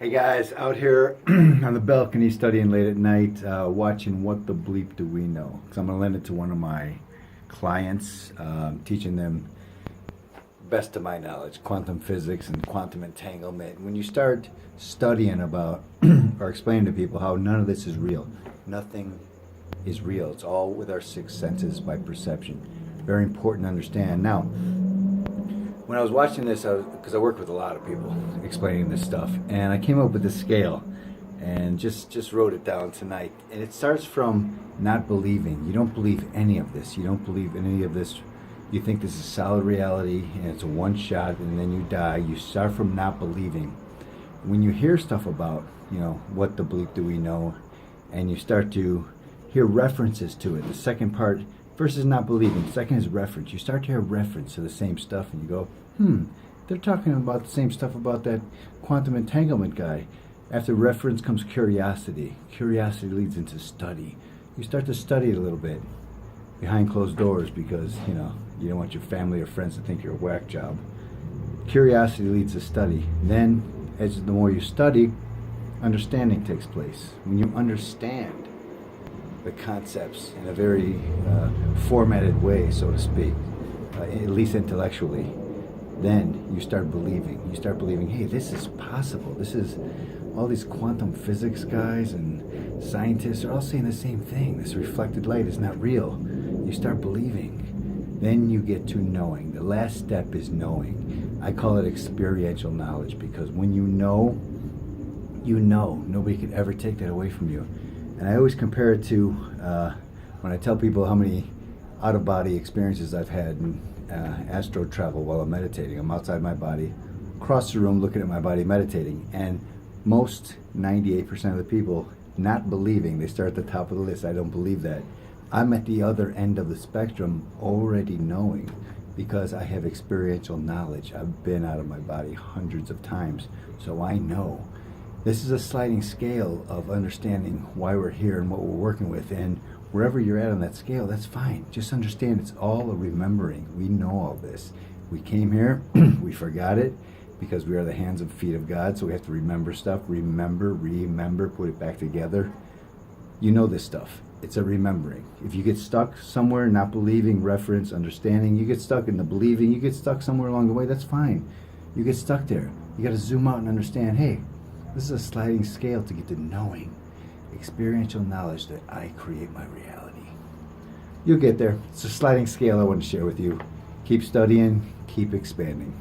Hey guys, out here on the balcony studying late at night, watching What the Bleep Do We Know? Because I'm going to lend it to one of my clients, teaching them, best of my knowledge, quantum physics and quantum entanglement. When you start studying about or explaining to people how none of this is real, nothing is real. It's all with our six senses by perception. Very important to understand. Now, when I was watching this, because I work with a lot of people explaining this stuff, and I came up with a scale and just wrote it down tonight. And it starts from not believing. You don't believe any of this. You don't believe in any of this. You think this is solid reality and it's a one shot and then you die. You start from not believing. When you hear stuff about, what the bleep do we know, and you start to hear references to it, the second part, first is not believing, second is reference. You start to hear reference to the same stuff and you go, they're talking about the same stuff about that quantum entanglement guy. After reference comes curiosity. Curiosity leads into study. You start to study it a little bit behind closed doors because, you don't want your family or friends to think you're a whack job. Curiosity leads to study. Then, as the more you study, understanding takes place. When you understand the concepts in a very formatted way, so to speak, at least intellectually, then you start believing. You start believing, hey, this is possible. This is, all these quantum physics guys and scientists are all saying the same thing. This reflected light is not real. You start believing. Then you get to knowing. The last step is knowing. I call it experiential knowledge because when you know, nobody could ever take that away from you. And I always compare it to when I tell people how many out-of-body experiences I've had in astro travel while I'm meditating. I'm outside my body, across the room looking at my body meditating. And most, 98% of the people, not believing, they start at the top of the list. I don't believe that. I'm at the other end of the spectrum already knowing because I have experiential knowledge. I've been out of my body hundreds of times, so I know. This is a sliding scale of understanding why we're here and what we're working with. And wherever you're at on that scale, that's fine. Just understand it's all a remembering. We know all this. We came here, we forgot it because we are the hands and feet of God, so we have to remember stuff. Remember, put it back together. You know this stuff. It's a remembering. If you get stuck somewhere, not believing, reference, understanding, you get stuck in the believing, you get stuck somewhere along the way, that's fine. You get stuck there. You got to zoom out and understand, hey, this is a sliding scale to get to knowing. Experiential knowledge that I create my reality. You'll get there. It's a sliding scale I want to share with you. Keep studying, keep expanding.